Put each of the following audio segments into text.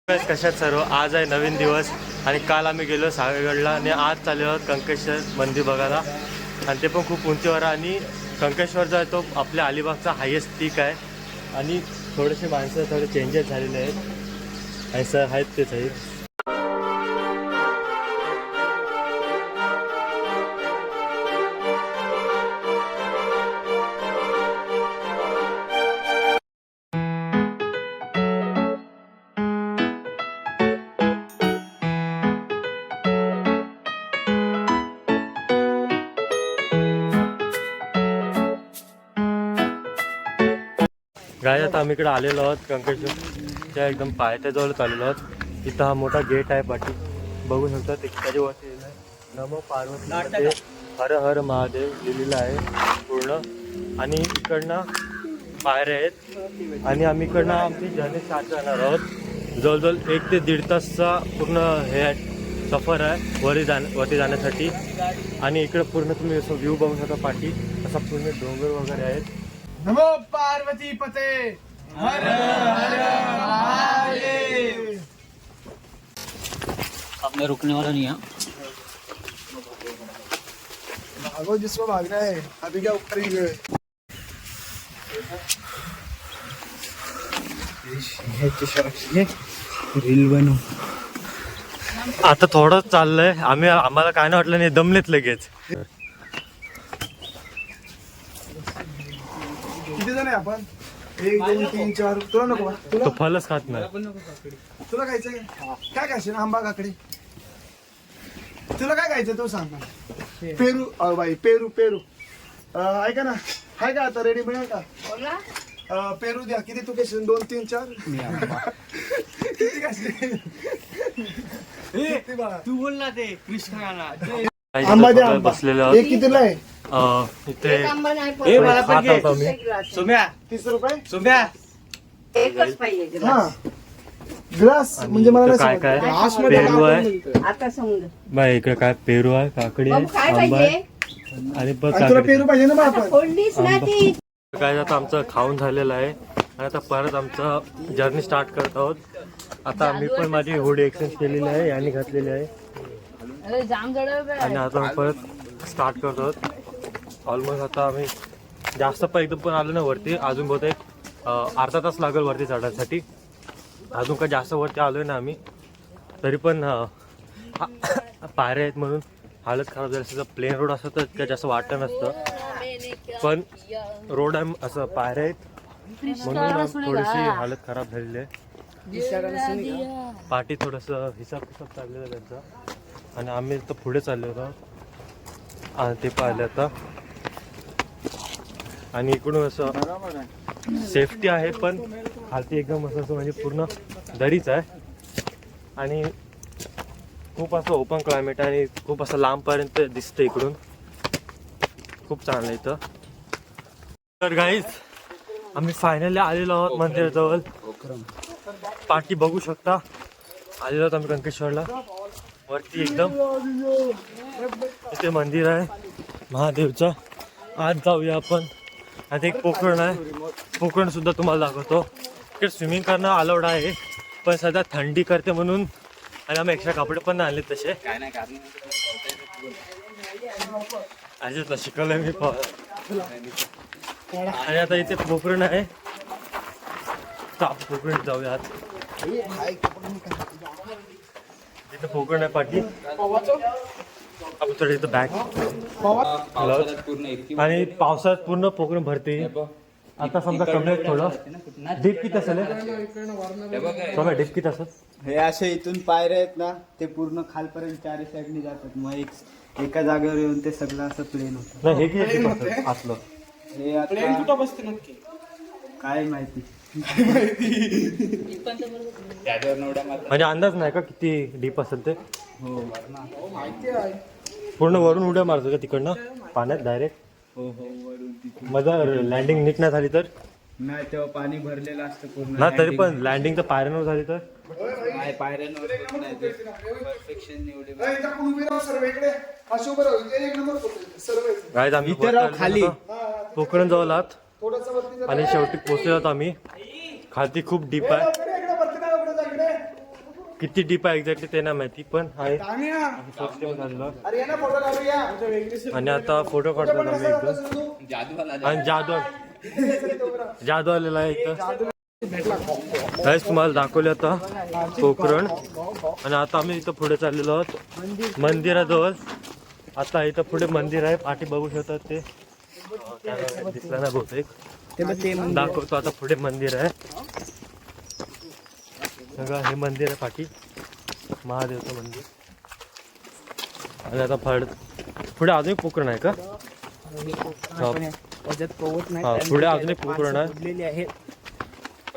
कशात सर्व आज आहे नवीन दिवस आणि काल आम्ही गेलो सागरगडला आणि आज चाललो आहोत कंकेश्वर मंदिर बघायला आणि ते पण खूप उंचीवर आणि कंकेश्वर जो आहे तो आपल्या अलिबागचा हायेस्ट पीक आहे आणि थोडेसे माणसं थोडे चेंजेस झालेले आहेत असं आहेत तेच आहेत. गाय आता आम्ही इकडे आलेलो आहोत कंकेश्वरच्या एकदम पायथ्याजवळच आलेलो आहोत. इथं हा मोठा गेट आहे पाठी बघू शकता ते त्याच्यावरती नमो पार्वती हर हर महादेव लिहिलेलं आहे पूर्ण आणि इकडनं पायऱ्या आहेत आणि आम्ही इकडनं आमची जर्नी स्टार्ट करणार आहोत. जवळजवळ 1 ते 1.5 तासचा पूर्ण हे आहे सफर आहे वरती जाण्यासाठी आणि इकडे पूर्ण तुम्ही असं व्ह्यू बघू शकता पाठी असा पूर्ण डोंगर वगैरे आहेत. नमो पार्वती पते हर हर महादेव. आपने रुकने वाला नहीं है. भागो जिसको भागना है अभी क्या ऊपर ही गए. रील बनव. आता थोडं चाललंय आम्हाला काय नाही वाटलं नाही दमलेत लगेच. किती जण आहे आपण 1 2 3 4. तुला नको तुला तो फलच खात नाही. तुला खायचंय काय खायचं आंबा काकडी तुला काय खायचं तो सांग ना. पेरू बाई पेरू पेरू ऐका ना हाय का आता रेडी मिळेल का. पेरू द्या किती तू घेशील 2 3 4 किती खाशील तू बोल ना ते कृष्ण गाना. आंबा द्या आंबा. बसलेले हे कितीला आहे इथे ए मला पण घे. खात आहोत सोम्या 30 रुपये. सोम्या एकच पाहिजे हा ग्लास. ग्लास म्हणजे मला इथं नाही काय समजलं. काय ग्लासमध्ये पेरू आपण आहे. म्हणतो. आता समज बाय इकडे काय पेरू आहे काकडी बाबू काय आहे आंबा पाहिजे आहे आणि बघ आणि तुला काकडी. पेरू पाहिजे ना मग आपण फोडलीच ना ती. काय आता आमचं खाऊन झालेलं आहे आणि आता परत आमचं जर्नी स्टार्ट करत आहोत. आता आम्ही पण माझी हुडी एक्सचेंज केलेली आहे यांनी घातलेली आहे जाम जड आणि आता आम्ही परत स्टार्ट करतो आहोत. ऑलमोस्ट आता आम्ही जास्त पण एकदम पण आलो ना वरती अजून बहुतेक अर्धा तास लागेल वरती चढण्यासाठी. अजून काय जास्त वरती आलोय ना आम्ही तरी पण पायऱ्या आहेत म्हणून हालत खराब झाली असतं. प्लेन रोड असतं तर काय जास्त वाटत नसतं पण रोड आहे असं पायऱ्या आहेत म्हणून थोडीशी हालत खराब झालेली आहे. पाठी थोडस हिसाब चाललेला आहे त्यांचा आणि आम्ही तर पुढे चाललो होतो आणि ते पाहिले आता आणि इकडून असं सेफ्टी आहे पण खालती एकदम असं म्हणजे पूर्ण दरीच आहे आणि खूप असं ओपन क्लायमेट आहे आणि खूप असं लांबपर्यंत दिसतं इकडून. खूप चांगलं इथं. तर गाईज आम्ही फायनली आलेलो आहोत मंदिराजवळ. पाठी बघू शकता आलेलो आहोत आम्ही कंकेश्वरला. वरती एकदम इथे मंदिर आहे महादेवचं. आज जाऊया आपण. आता एक पोखरण आहे पोखरण सुद्धा तुम्हाला दाखवतो. इकडे स्विमिंग करणं अलाउड आहे पण सध्या थंडी करते म्हणून आणि आम्ही एक्स्ट्रा कपडे पण नाही आणले तसे. असेच ना शिकवलंय मी आणि आता इथे पोखरण आहे तर आपण पोखरण जाऊया. इथं पोखरण आहे पाठी आपण थोडं इथं बॅग आणि पावसाळ्यात पूर्ण पोखरण भरते. आता समजा कमी आहे थोडं. डीप किती असेल डीप किती असेल. हे असे इथून पायऱ्या आहेत ना ते पूर्ण खालपर्यंत 4 साईडने जातात. मग एका जागेवर येऊन ते सगळं असं प्लेन होतं. नाही हे किती डीप असेल आतलं हे आता कुठं बसते नक्की काय माहिती. म्हणजे अंदाज नाही का किती डीप असेल ते. हो पूर्ण वरून उड्या मारतो का तिकडनं पाण्यात डायरेक्ट. हो वरून तिथे माझा लँडिंग नीट नाही झाली तर नाही तेव्हा पाणी भरलेलं असतं पूर्ण. ना तरी पण लँडिंग तर पायऱ्यांवर झाली तर नाही पायऱ्यांवर होत नाही ते परफेक्शन एवढे. गाईज आम्ही इथे राव खाली. पोखरण जवळ आहात आणि शेवटी पोहोचलो आहोत आम्ही. खालती खूप डीप आहे किती डीप आहे एक्झॅक्टली ते नाही माहिती, पण आहे तान्या, first time झालेलं. अरे ये ना फोटो काढूया. आणि आता फोटो काढतो आम्ही एकदम. आणि जादू आलेला आहे इथं. काहीच तुम्हाला दाखवले आता पोखरण. आणि आता आम्ही इथं पुढे चाललेलो आहोत मंदिराजवळ. आता इथं पुढे मंदिर आहे, पाठी बघू शकतात ते दिसलं ना बहुतेक. दाखवतो आता पुढे मंदिर आहे बघा, हे मंदिर आहे पाठी, महादेवचं मंदिर. आणि आता पुढे अजून एक पोखरण आहे का? हा, पुढे अजून एक पोखरण आहे.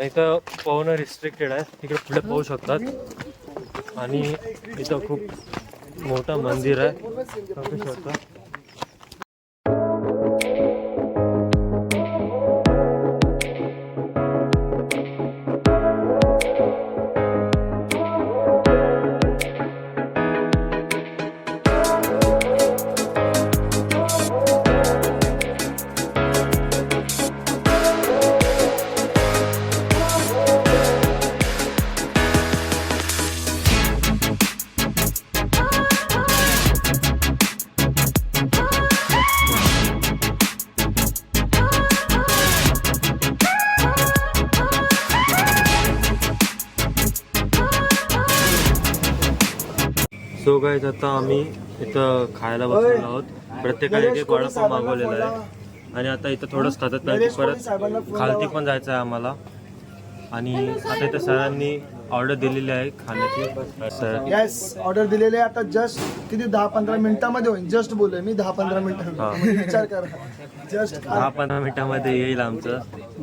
इथं पोहणं रिस्ट्रिक्टेड आहे, तिकडे पुढे पोहू शकतात. आणि इथं खूप मोठं मंदिर आहे, बघू शकता. सो गाईज आता आम्ही इथं खायला बसलेलो आहोत. प्रत्येकाने एक एक वडापाव मागवलेला आहे. आणि आता इथं थोडंच खातात, कारण की परत खालती पण जायचं आहे आम्हाला. आणि आता इथं सरांनी ऑर्डर दिलेली आहे खाण्याची. सर येस, ऑर्डर दिलेले आता जस्ट किती 10-15 मिनिटामध्ये होईल. जस्ट बोललोय मी 10-15 मिनिटांमध्ये. विचार करा, जस्ट 10-15 मिनिटांमध्ये येईल आमचं.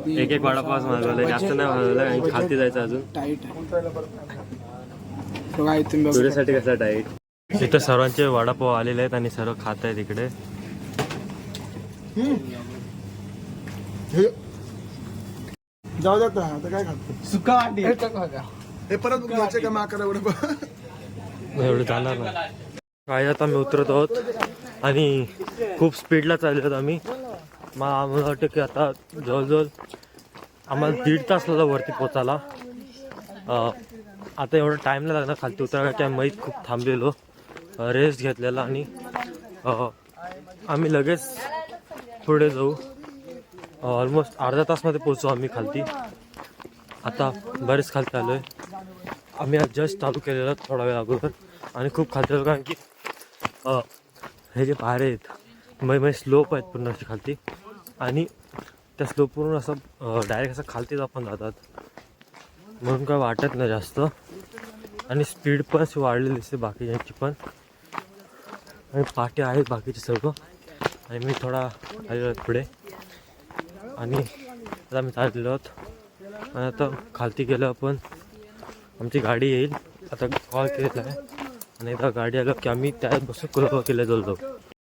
एक एक वडापाव मागवलं, जास्त नाही मागवलं, आणि खालती जायचं अजून. तुझ्यासाठी कसा डाईट. इथं सर्वांचे वडापाव आलेले आहेत आणि सर्व खात आहेत इकडे. जाऊ द्या आता काय खातो सुका वाटी हे परत घ्यायचे का माकडा एवढं. एवढं जाणार ना काय. आता आम्ही उतरत आहोत आणि खूप स्पीडला चाललो आहोत आम्ही. मग आम्हाला वाटतं की आता जवळजवळ आम्हाला 1.5 तास लागला वरती पोचायला. आता एवढं टाईम नाही लागणार खालती उतरायला, की आम्ही खूप थांबलेलो, रेस्ट घेतलेला. आणि आम्ही लगेच पुढे जाऊ. ऑलमोस्ट अर्धा तासमध्ये पोचू आम्ही खालती. आता बरेच खालती आलो आहे आम्ही. आज जस्ट चालू केलेलं थोडा वेळ अगोदर, आणि खूप खालती आलो, कारण की हे जे पायऱ्या आहेत म्हणजे स्लोप आहेत पूर्ण अशी खालती. आणि त्या स्लोपवरून असं डायरेक्ट असं खालतीच आपण जातात, म्हणून काय वाटत नाही जास्त. आणि स्पीड पण अशी वाढलेली दिसते बाकीच्यांची पण. आणि पाठी आहेत बाकीचे सर्व. आणि मी थोडा आलेलो पुढे. आणि आता आम्ही चाललेलो आहोत. आणि आता खालती गेलो आपण, आमची गाडी येईल. आता कॉल केलेला आहे, आणि आता गाडी आलो की आम्ही त्यात बसून कुलपा केल्या जाऊ.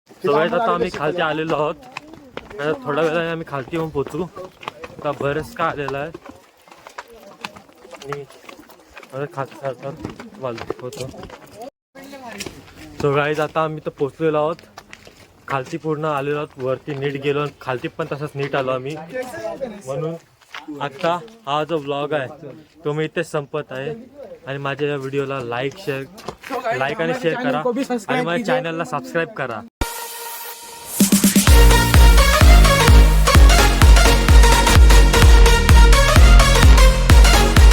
सगळ्यात आता आम्ही खालती आलेलो आहोत. आता थोड्या वेळाने आम्ही खालती येऊन पोचू. आता बरेच का आलेला आहे. आणि खालती होतो. सो गाईज आता आम्ही तर पोचलेलो आहोत. खालती पूर्ण आलेलो आहोत, वरती नीट गेलो, खालती पण तसंच नीट आलो आम्ही. म्हणून आता हा जो व्लॉग आहे तो मी इथेच संपत आहे. आणि माझ्या या व्हिडिओला लाईक आणि शेअर करा. आणि माझ्या चॅनलला सबस्क्राईब करा.